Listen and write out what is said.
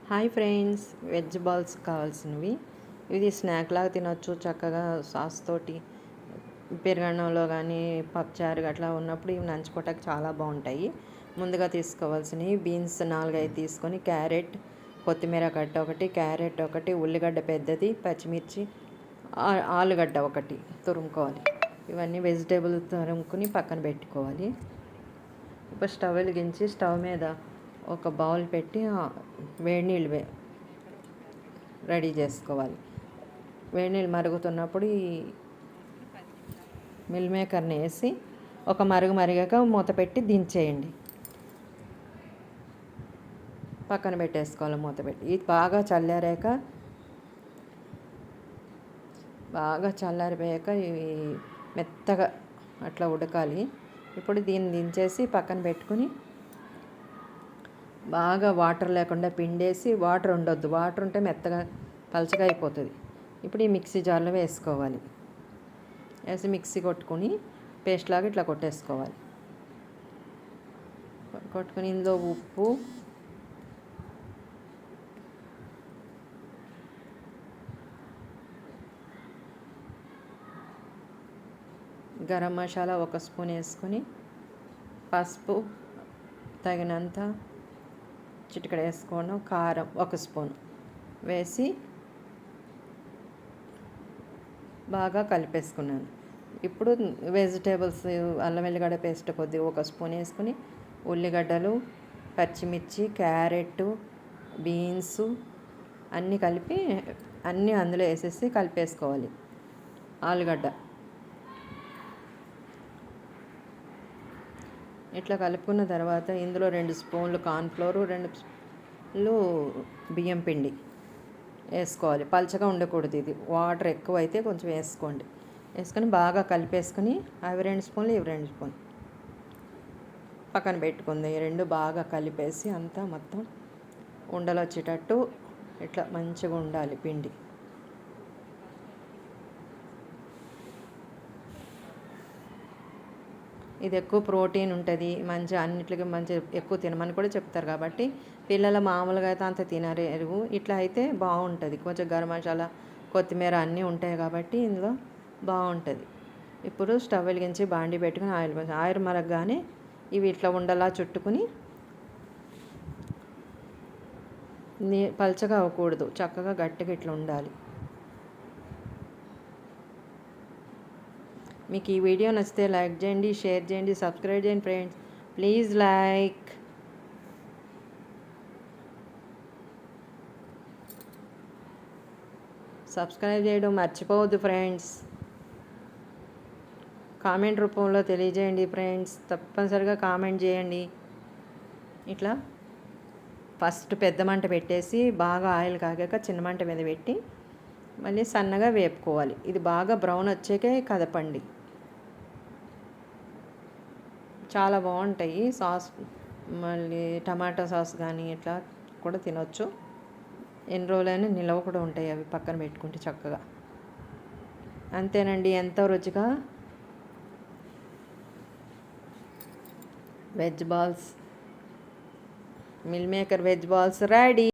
Hi friends, veg balls కావాల్సినవి. ఇది snack లాగా తినొచ్చు చక్కగా సాస్ తోటి. పెరుగన్నంలో కానీ పప్పుచారు అట్లా ఉన్నప్పుడు ఇవి నంచుకోవటానికి చాలా బాగుంటాయి. ముందుగా తీసుకోవాల్సినవి బీన్స్ 4-5 తీసుకొని, క్యారెట్, కొత్తిమీర కట్ట ఒకటి, క్యారెట్ ఒకటి, ఉల్లిగడ్డ పెద్దది, పచ్చిమిర్చి, ఆలుగడ్డ ఒకటి తురుముకోవాలి. ఇవన్నీ వెజిటేబుల్ తురుముకుని పక్కన పెట్టుకోవాలి. ఇప్పుడు స్టవ్ వెలిగించి స్టవ్ మీద ఒక బౌల్ పెట్టి వేడి నీళ్ళు రెడీ చేసుకోవాలి. వేడి నీళ్ళు మరుగుతున్నప్పుడు ఈ మిల్ మేకర్ని వేసి ఒక మరిగాక మూత పెట్టి దించేయండి. పక్కన పెట్టేసుకోవాలి మూత పెట్టి. ఇది బాగా చల్లారిపోయాక ఇవి మెత్తగా అట్లా ఉడకాలి. ఇప్పుడు దీన్ని దించేసి పక్కన పెట్టుకుని బాగా వాటర్ లేకుండా పిండేసి, వాటర్ ఉండొద్దు, వాటర్ ఉంటే మెత్తగా పలచగా అయిపోతుంది. ఇప్పుడు ఈ మిక్సీ జార్లో వేసుకోవాలి. వేసి మిక్సీ కొట్టుకుని పేస్ట్ లాగా ఇట్లా కొట్టేసుకోవాలి. కొట్టుకుని ఇందులో ఉప్పు, గరం మసాలా 1 స్పూన్ వేసుకొని, పసుపు తగినంత చిటికెడ వేసుకోవడం, కారం 1 స్పూన్ వేసి బాగా కలిపేసుకున్నాను. ఇప్పుడు వెజిటేబుల్స్ అల్లం వెల్లిగడ్డ పేస్ట్ కొద్దిగా 1 స్పూన్ వేసుకుని, ఉల్లిగడ్డలు, పచ్చిమిర్చి, క్యారెట్, బీన్స్ అన్నీ కలిపి అన్నీ అందులో వేసేసి కలిపేసుకోవాలి. ఆలుగడ్డ ఇట్లా కలుపుకున్న తర్వాత ఇందులో 2 స్పూన్లు కార్న్ఫ్లోరు, 2 స్పూన్లు బియ్యం పిండి వేసుకోవాలి. పలచగా ఉండకూడదు, ఇది వాటర్ ఎక్కువ అయితే కొంచెం వేసుకోండి. వేసుకొని బాగా కలిపేసుకొని అవి 2 స్పూన్లు ఇవి 2 స్పూన్లు పక్కన పెట్టుకుంది. ఈ రెండు బాగా కలిపేసి అంతా మొత్తం ఉండలు వచ్చేటట్టు ఇట్లా మంచిగా ఉండాలి పిండి. ఇది ఎక్కువ ప్రోటీన్ ఉంటుంది, మంచి అన్నిటికీ మంచి ఎక్కువ తినమని కూడా చెప్తారు. కాబట్టి పిల్లలు మామూలుగా అయితే అంత తినరు, ఇట్లా అయితే బాగుంటుంది. కొంచెం గరం మసాలా, కొత్తిమీర అన్నీ ఉంటాయి కాబట్టి ఇందులో బాగుంటుంది. ఇప్పుడు స్టవ్ వెలిగించి బాండి పెట్టుకుని ఆయిల్ మరగగానే ఇవి ఇట్లా ఉండలా చుట్టుకుని, పలచగా అవ్వకూడదు, చక్కగా గట్టిగా ఇట్లా ఉండాలి. మీకు ఈ వీడియో నచ్చితే లైక్ చేయండి, షేర్ చేయండి, సబ్స్క్రైబ్ చేయండి ఫ్రెండ్స్. Please like. సబ్స్క్రైబ్ చేయడం మర్చిపోవద్దు ఫ్రెండ్స్. కామెంట్ రూపంలో తెలియజేయండి ఫ్రెండ్స్, తప్పనిసరిగా కామెంట్ చేయండి. ఇట్లా ఫస్ట్ పెద్ద మంట పెట్టేసి బాగా ఆయిల్ కాగాక చిన్న మంట మీద పెట్టి మళ్ళీ సన్నగా వేపుకోవాలి. ఇది బాగా బ్రౌన్ వచ్చాకే కదపండి. చాలా బాగుంటాయి. సాస్ మళ్ళీ టమాటా సాస్ కానీ ఇట్లా కూడా తినొచ్చు. ఎన్ని రోజులైనా నిలవ కూడా ఉంటాయి అవి పక్కన పెట్టుకుంటే చక్కగా. అంతేనండి, ఎంతో రుచిగా veg balls, meal maker veg balls ready.